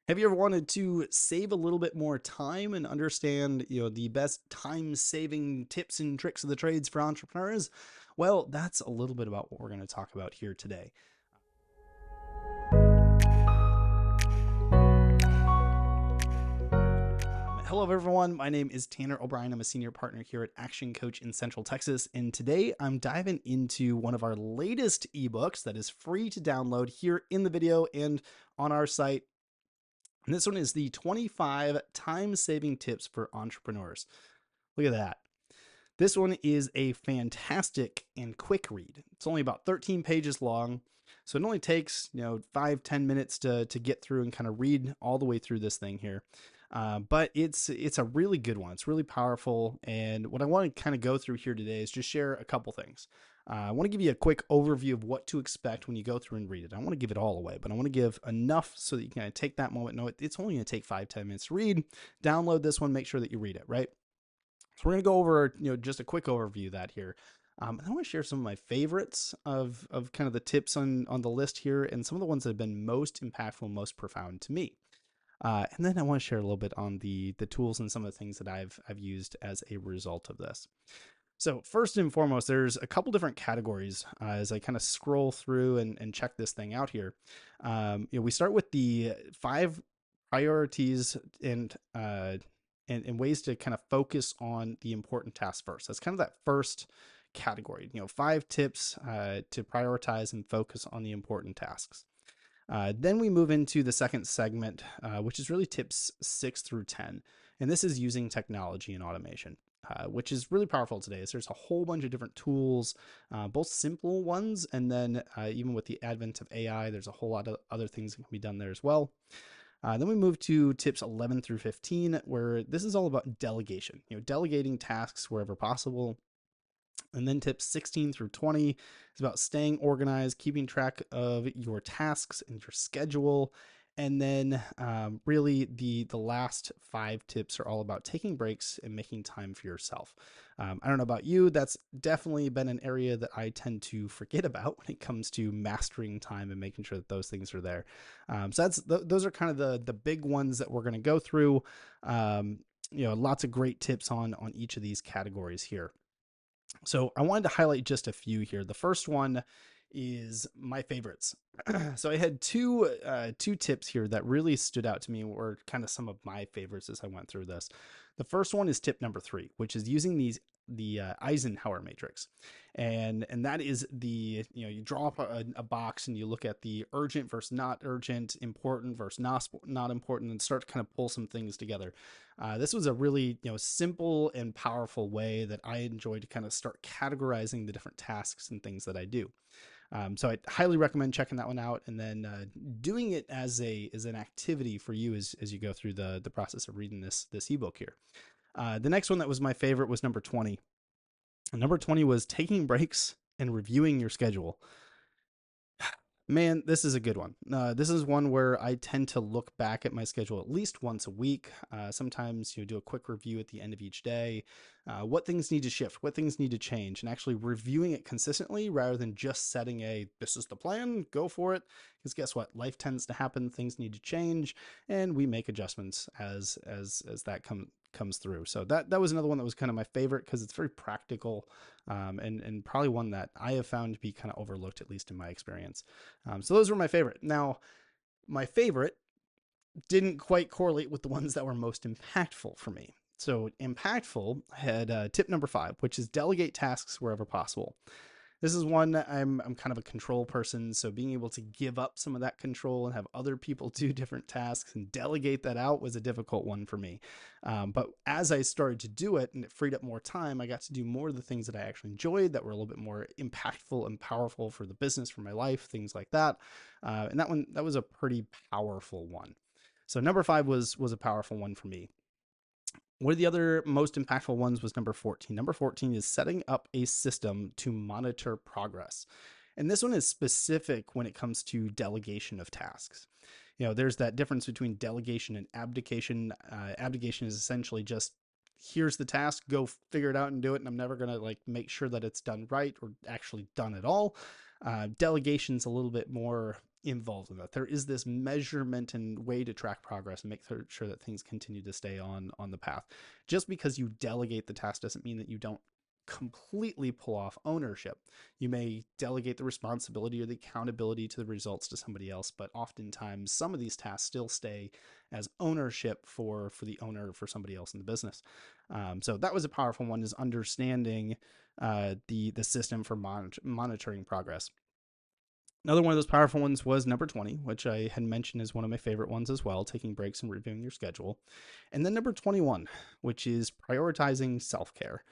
Have you ever wanted to save a little bit more time and understand, the best time-saving tips and tricks of the trades for entrepreneurs? Well, that's a little bit about what we're going to talk about here today. Hello, everyone. My name is Tanner O'Brien. I'm a senior partner here at Action Coach in Central Texas. And today I'm diving into one of our latest ebooks that is free to download here in the video and on our site. And this one is the 25 time-saving tips for entrepreneurs. Look at that. This one is a fantastic and quick read. It's only about 13 pages long. So it only takes, 5-10 minutes to get through and kind of read all the way through this thing here. But it's a really good one. It's really powerful. And what I want to kind of go through here today is just share a couple things. I want to give you a quick overview of what to expect when you go through and read it. I don't want to give it all away, but I want to give enough so that you can kind of take that moment. No, it's only going to take 5-10 minutes to read. Download this one, make sure that you read it, right? So we're going to go over, just a quick overview of that here. And I want to share some of my favorites of kind of the tips on the list here and some of the ones that have been most impactful, most profound to me. And then I want to share a little bit on the tools and some of the things that I've used as a result of this. So first and foremost, there's a couple different categories as I kind of scroll through and check this thing out here. We start with the 5 priorities and ways to kind of focus on the important tasks first. That's kind of that first category. 5 tips to prioritize and focus on the important tasks. Then we move into the second segment, which is really tips 6 through 10. And this is using technology and automation, which is really powerful today. So there's a whole bunch of different tools, both simple ones, and then even with the advent of AI, there's a whole lot of other things that can be done there as well. Then we move to tips 11 through 15, where this is all about delegation, delegating tasks wherever possible. And then tips 16 through 20 is about staying organized, keeping track of your tasks and your schedule. And then really the last 5 tips are all about taking breaks and making time for yourself. I don't know about you, that's definitely been an area that I tend to forget about when it comes to mastering time and making sure that those things are there. So those are kind of the big ones that we're going to go through. Lots of great tips on each of these categories here. So I wanted to highlight just a few here. The first one is my favorites. So I had two tips here that really stood out to me, were kind of some of my favorites as I went through this. The first one is tip number 3, which is using the Eisenhower matrix, and that is you draw up a box and you look at the urgent versus not urgent, important versus not important, and start to kind of pull some things together. This was a really simple and powerful way that I enjoy to kind of start categorizing the different tasks and things that I do. So I highly recommend checking that one out, and then doing it as an activity for you as you go through the process of reading this ebook here. The next one that was my favorite was number 20. And number 20 was taking breaks and reviewing your schedule. Man, this is a good one. This is one where I tend to look back at my schedule at least once a week. Sometimes do a quick review at the end of each day. What things need to shift, what things need to change, and actually reviewing it consistently rather than just setting this is the plan, go for it. Because guess what? Life tends to happen, things need to change, and we make adjustments as that comes through. So that was another one that was kind of my favorite because it's very practical, and probably one that I have found to be kind of overlooked, at least in my experience. So those were my favorite. Now, my favorite didn't quite correlate with the ones that were most impactful for me. So impactful had tip number 5, which is delegate tasks wherever possible. This is one I'm kind of a control person, so being able to give up some of that control and have other people do different tasks and delegate that out was a difficult one for me. But as I started to do it and it freed up more time, I got to do more of the things that I actually enjoyed that were a little bit more impactful and powerful for the business, for my life, things like that. And that was a pretty powerful one. So number 5 was a powerful one for me. One of the other most impactful ones was number 14. Number 14 is setting up a system to monitor progress. And this one is specific when it comes to delegation of tasks. There's that difference between delegation and abdication. Abdication is essentially just, here's the task, go figure it out and do it. And I'm never going to make sure that it's done right or actually done at all. Delegation's a little bit more involved in that. There is this measurement and way to track progress and make sure that things continue to stay on the path. Just because you delegate the task doesn't mean that you don't completely pull off ownership. You may delegate the responsibility or the accountability to the results to somebody else, but oftentimes some of these tasks still stay as ownership for the owner, for somebody else in the business. So that was a powerful one, is understanding the system for monitoring progress. Another one of those powerful ones was number 20, which I had mentioned is one of my favorite ones as well, taking breaks and reviewing your schedule. And then number 21, which is prioritizing self-care.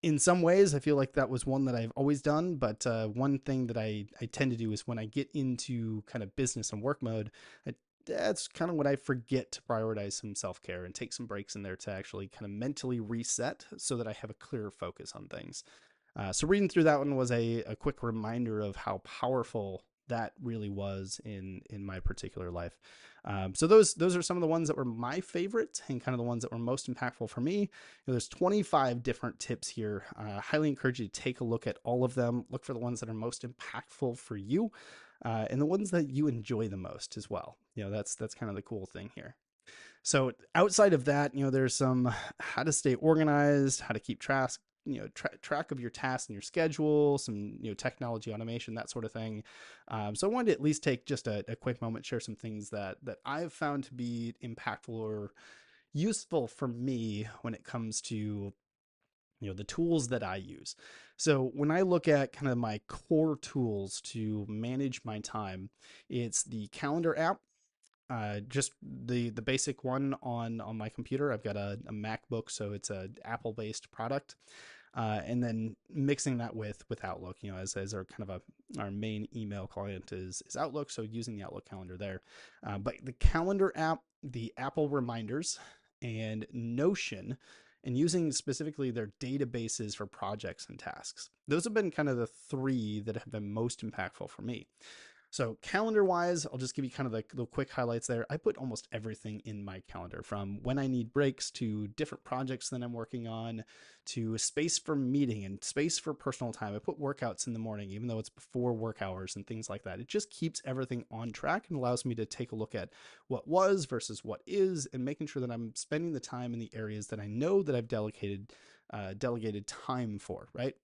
In some ways, I feel like that was one that I've always done, but one thing that I tend to do is when I get into kind of business and work mode, that's kind of when I forget to prioritize some self-care and take some breaks in there to actually kind of mentally reset so that I have a clearer focus on things. So reading through that one was a quick reminder of how powerful that really was in my particular life. So those are some of the ones that were my favorite and kind of the ones that were most impactful for me. There's 25 different tips here. Highly encourage you to take a look at all of them. Look for the ones that are most impactful for you, and the ones that you enjoy the most as well. That's kind of the cool thing here. So outside of that, there's some how to stay organized, how to keep track of your tasks and your schedule, some technology automation, that sort of thing. So I wanted to at least take just a quick moment, share some things that I've found to be impactful or useful for me when it comes to the tools that I use. So when I look at kind of my core tools to manage my time, it's the calendar app. Just the basic one on my computer. I've got a MacBook, so it's a Apple based product. And then mixing that with Outlook, as our kind of our main email client is Outlook, so using the Outlook calendar there. But the calendar app, the Apple reminders, and Notion, and using specifically their databases for projects and tasks. Those have been kind of the three that have been most impactful for me. So calendar wise, I'll just give you kind of the quick highlights there. I put almost everything in my calendar, from when I need breaks to different projects that I'm working on to space for meeting and space for personal time. I put workouts in the morning, even though it's before work hours and things like that. It just keeps everything on track and allows me to take a look at what was versus what is, and making sure that I'm spending the time in the areas that I know that I've delegated time for, right?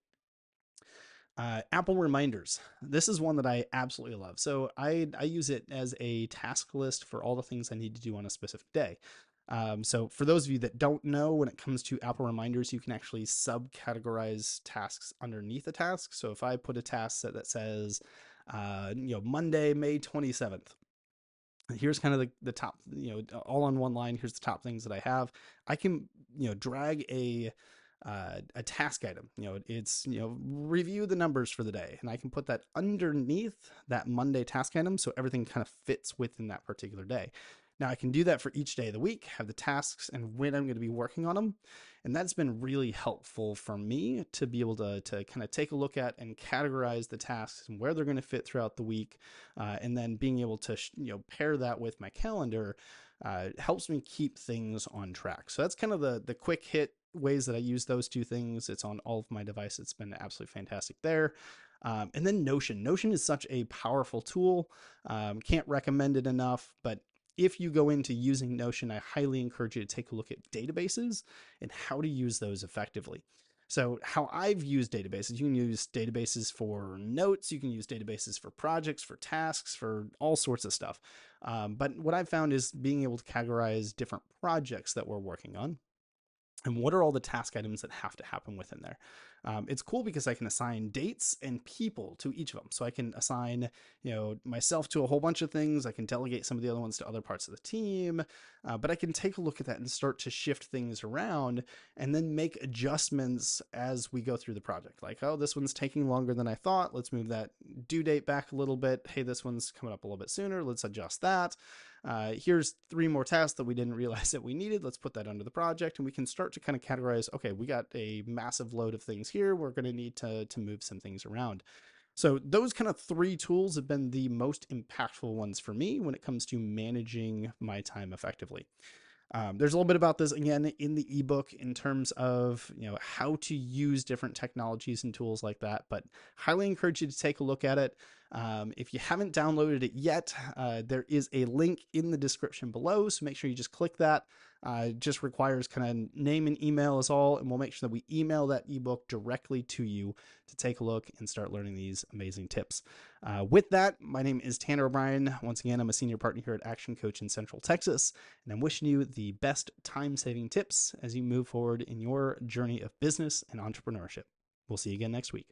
Apple reminders. This is one that I absolutely love. So I use it as a task list for all the things I need to do on a specific day. So for those of you that don't know, when it comes to Apple reminders, you can actually subcategorize tasks underneath a task. So if I put a task that says, Monday, May 27th, here's kind of the top, all on one line, here's the top things that I have. I can, drag a task item. It's review the numbers for the day, and I can put that underneath that Monday task item, so everything kind of fits within that particular day. Now I can do that for each day of the week, have the tasks and when I'm going to be working on them, and that's been really helpful for me to be able to kind of take a look at and categorize the tasks and where they're going to fit throughout the week, and then being able to pair that with my calendar helps me keep things on track. So that's kind of the quick hit ways that I use those two things. It's on all of my devices. It's been absolutely fantastic there. And then Notion. Notion is such a powerful tool. Can't recommend it enough, but if you go into using Notion, I highly encourage you to take a look at databases and how to use those effectively. So how I've used databases, you can use databases for notes, you can use databases for projects, for tasks, for all sorts of stuff. But what I've found is being able to categorize different projects that we're working on, and what are all the task items that have to happen within there. It's cool because I can assign dates and people to each of them. So I can assign, myself to a whole bunch of things. I can delegate some of the other ones to other parts of the team, but I can take a look at that and start to shift things around and then make adjustments as we go through the project. Like, oh, this one's taking longer than I thought. Let's move that due date back a little bit. Hey, this one's coming up a little bit sooner. Let's adjust that. Here's 3 more tasks that we didn't realize that we needed. Let's put that under the project, and we can start to kind of categorize, okay, we got a massive load of things here. We're going to need to move some things around. So those kind of 3 tools have been the most impactful ones for me when it comes to managing my time effectively. There's a little bit about this again in the ebook in terms of how to use different technologies and tools like that, but highly encourage you to take a look at it. If you haven't downloaded it yet, there is a link in the description below, so make sure you just click that. It just requires kind of name and email is all, and we'll make sure that we email that ebook directly to you to take a look and start learning these amazing tips. With that, my name is Tanner O'Brien. Once again, I'm a senior partner here at Action Coach in Central Texas, and I'm wishing you the best time-saving tips as you move forward in your journey of business and entrepreneurship. We'll see you again next week.